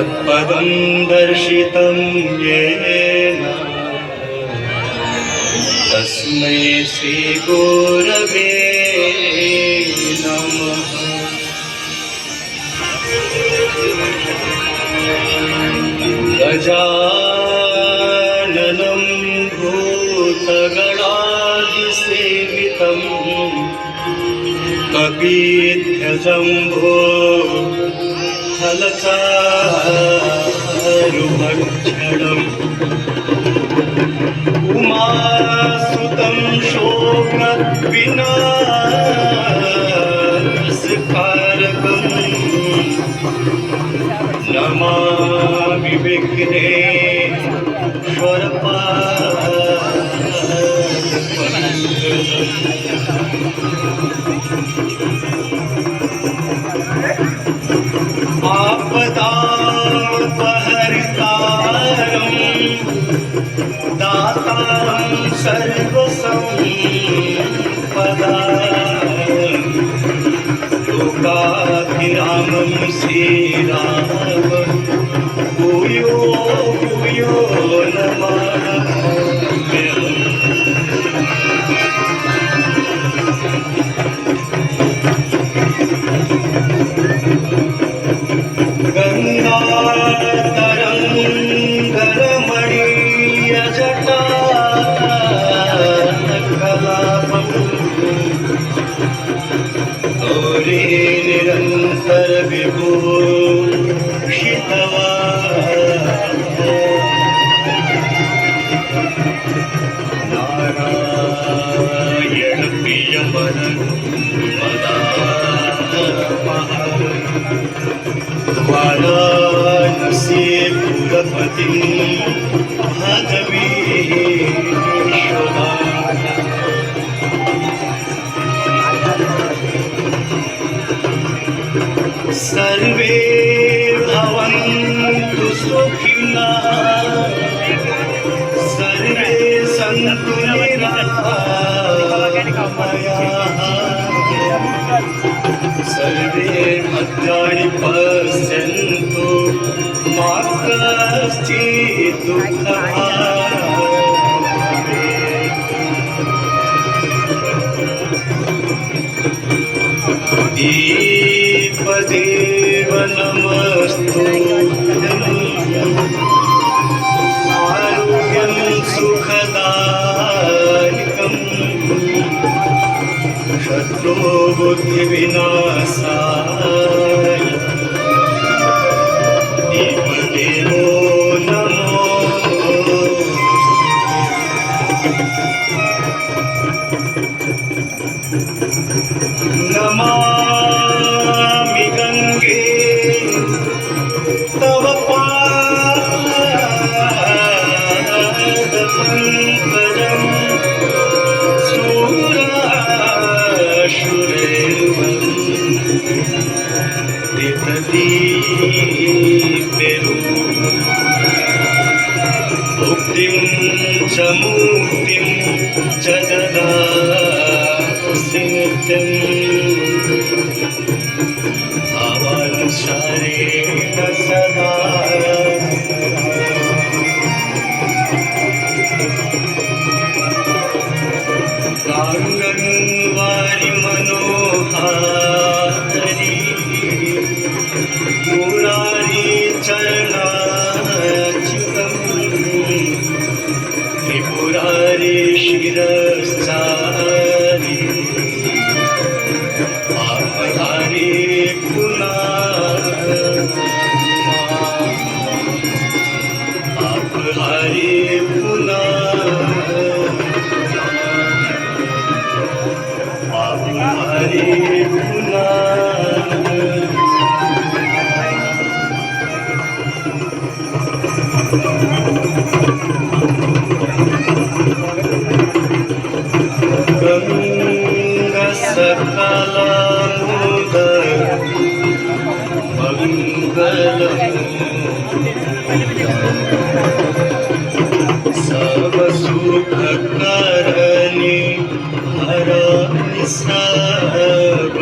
तत्पदं दर्शितं येन तस्मै श्रीगुरवे नमः। गजाननं भूतगणादिसेवितं कपीध्यजम्भो फलचारुभक्षणम् उमासुतं शोकविनाशकारकं नमामि विघ्नेश्वरपादपङ्कजम्। आपदापहर्तारं दातारं सर्वसम्पदां लोकाभिरामं श्रीरामं भूयो भूयो नमाम्यहम्। गङ्गातरङ्गरमणीयजटा कलापं गौरी निरन्तरविभूषितवा नारायण प्रियमन वाराणसी पुरपतिं भजवीश्वरा। सर्वे भवन्तु सुखिनः सर्वे सन्तु निरामयाः सर्वे भद्राणि पश्यन्तु मा कश्चित् दुःखभाग् भवेत्। देवदेव नमस्तुभ्यं आरोग्यं सुखदायकं शत्रुबुद्धिविनाशाय देवदेवो नमामि गंगे तव पादपङ्कजं मुक्तिं च मुक्तिं च ददासि नित्यम् भावानुसारेण सदा। गाङ्गन्वारि मनोहारि मुरारी चरणाच्युतं त्रिपुरारी शिरश्चारि आपधारी आपधारी आपधारी सकलमुदय मंगलम् सब सुख करनी हरनि सब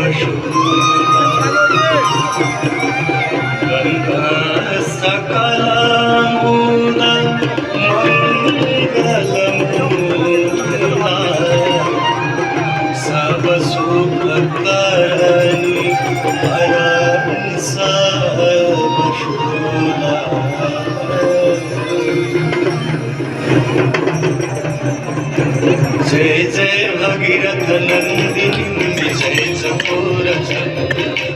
जय जय भगीरथ नंदिनी जय चकोर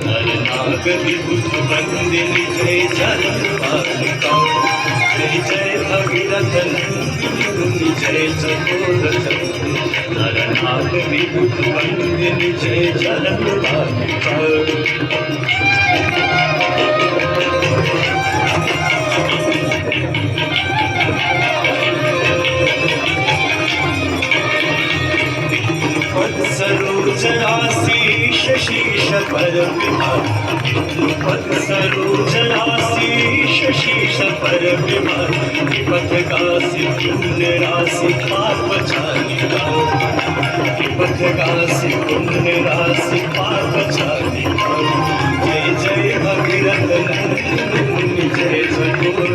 हर नाग विभुत बंदिनी जय जलवालिका जय जय भगीरथ नंदिनी जय चकोर हर नाग विभुत बंदिनी जय जलवालिका सरोजनासीष शीश पर विभाग पद सरोजनासीष शीश पर विभाग पथ गासी पुण्य राशि पाप चालिका पथ गासी पुण्य राशि पाप चालिका जय जय भगीरथ नंदिनी जय चकोर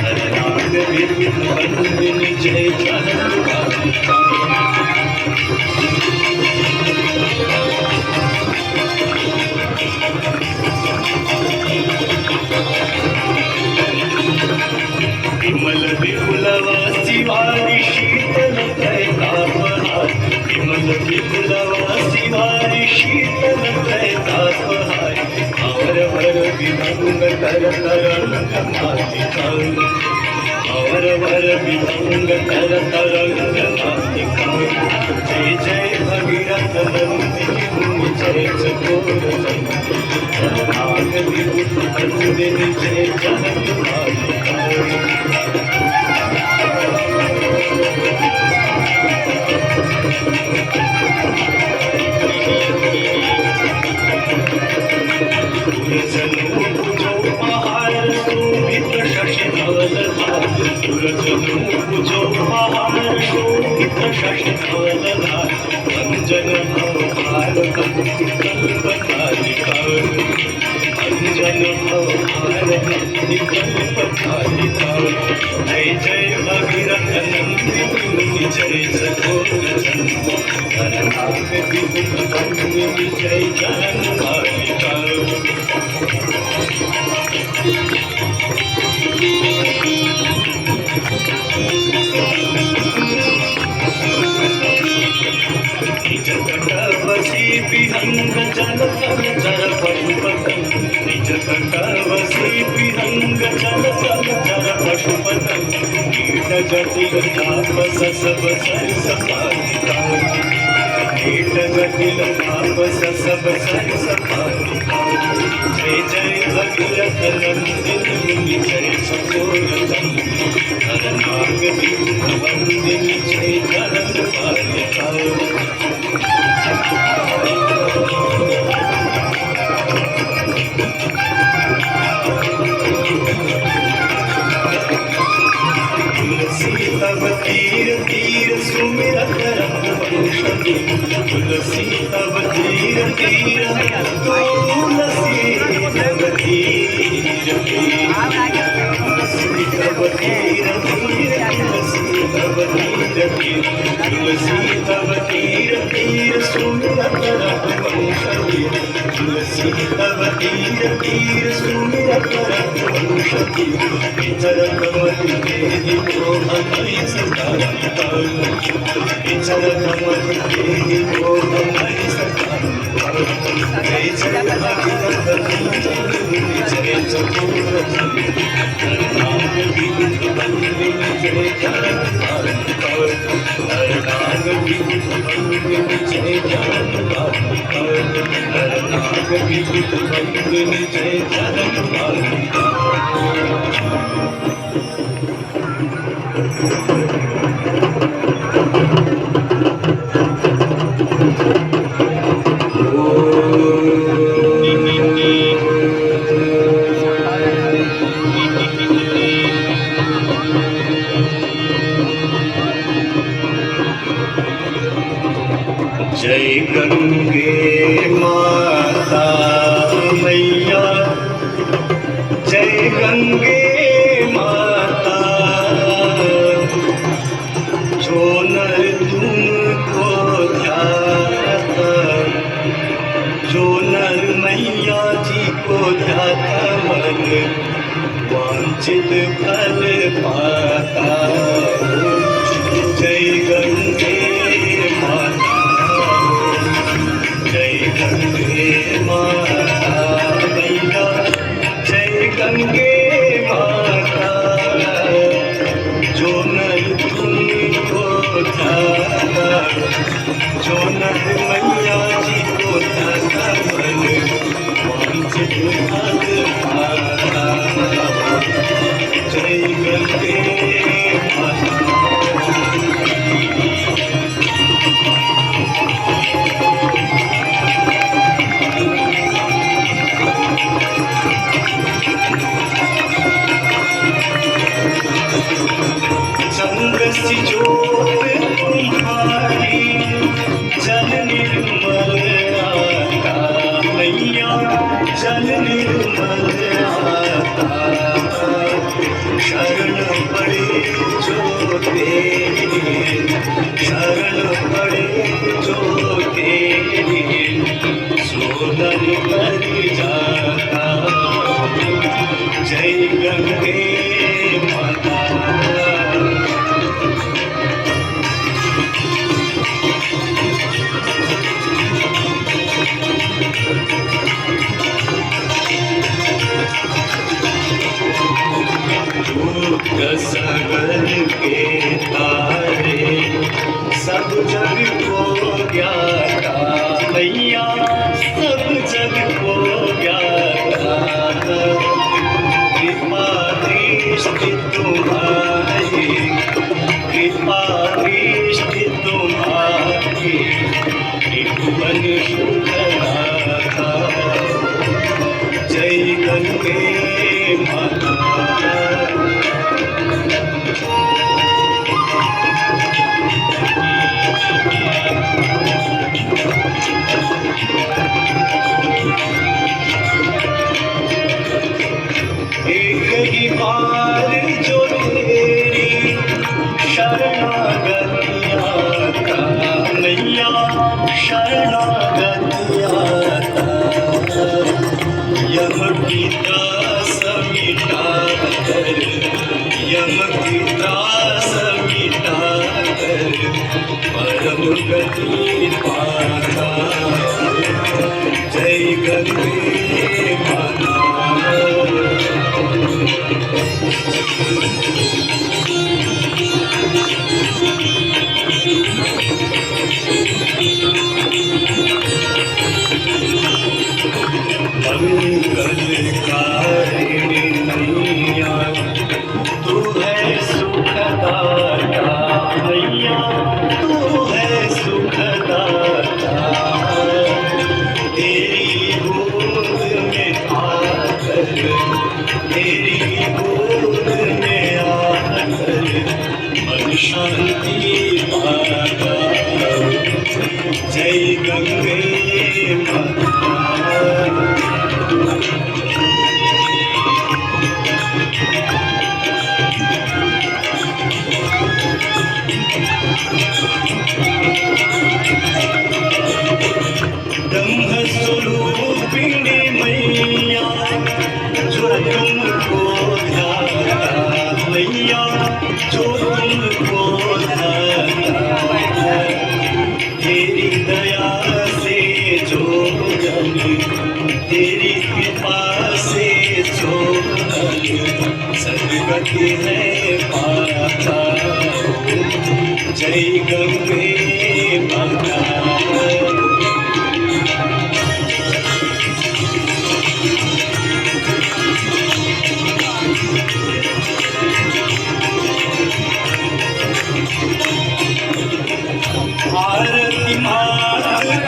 हर नाग विभुत बंदिनी जय जलवालिका विमल विपुलवासी वारी शीतल त्रैतापहार विमल विपुलवासी वारी शीतल त्रैतापहार और वर विभंग कर तरंग मालिका और वर विभंग कर तरंग मालिका जय जय भगीरथ नंदिनी जय चकोर नाग विभुत बंदिनी जय जलवालिका जो महार शोभित शशि धवलधार अंजन भवभार कल्पकालिका अंजन भवभार कल्पकालिका जय जय भगीरथ नंदिनी जय चकोर हर नाग विभुत बंदिनी जय जलवालिका निज तटवसी विहंग जल तल जर पशुपतन निज तटवसी विहंग जल तल जर पशुपतन कीट जटिल तापस सब सरस पालिका कीट जटिल तापस सब सरस पालिका जय जय भगीरथ नंदिनी जय चकोर हर नाग विभुत बंदिनी जय जलवालिका तुलसी तब तीर तीर सुमिरत रघुवंशनी तुलसी तब तीर तीर तुलसी तब तीर तुलसी तब तीर तुलसी तब तीर तुलसी तब तीर तीर सुमिरत रघुवंशनी तुलसी तब तीर तीर सुमिरत रघुवंशनी इतर कमल देहि मोहमयि सकालिका इतर कमल देहि मोहमयि सकालिका जय जय भगीरथ नंदिनी जय चकोर हर नाग विभुत बंदिनी जय जलवालिका हर नाग विभुत बंदिनी जय जलवालिका हर नाग विभुत बंदिनी जय जलवालिका जय गंगे माता मैया जय गंगे माता जो नर तुमको ध्याता जो नर मैया जी को ध्याता मन वांछित फल पाता जाता, जो नर मैया जी को ध्याता मन वांछित फल पाता। जय गंगे माता। चंद्र सी ज्योत तुम्हारी जल निर्मल आता, मैया जल निर्मल आता। शरण पड़े जो तेरे, शरण पड़े जो तेरे, सोदर कर जाता। जय गंगे माता। सगल के तारे सब जग को ज्ञाता, मैया सब जग को ज्ञाता। कृपा दृष्टि तुम्हारी, कृपा दृष्टि तुम्हारी, भुवन सुखदाता। जय गंगे माता। एक ही बार जो तेरी शरणागति आता, मैया शरणागति आता। यम की त्रास मिटा कर, यम की त्रास मिटा कर, परम गति पाता। जय गंगे माता। मंगलकारिणी मैया तू है सुखदाता, मैया तू है सुखदाता। तेरी गोद में आकर, तेरी गोद में आकर मन शांति पाता। जय गंगे माता। ब्रह्म स्वरूपिणी मैया जो तुमको ध्याता, मैया जो तुमको ध्याता। तेरी दया से जो जन, तेरी कृपा से जो जन सद्गति है पाता। जय गंगे माता। आरती मात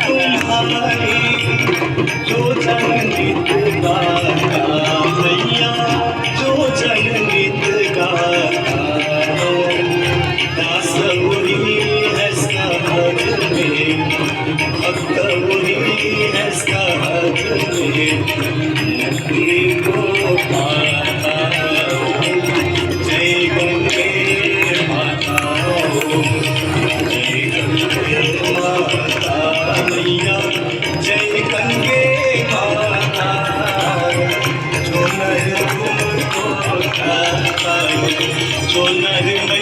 तुम्हारी जो जनित गाता, मैया जो जनित गाता। दास वही है सहज में, भक्त वही है सहज में, मुक्ति को पाता। जय गंगे माता। जय गंगे माता मैया, जय गंगे माता। जो नर तुमको ध्याता, जो नर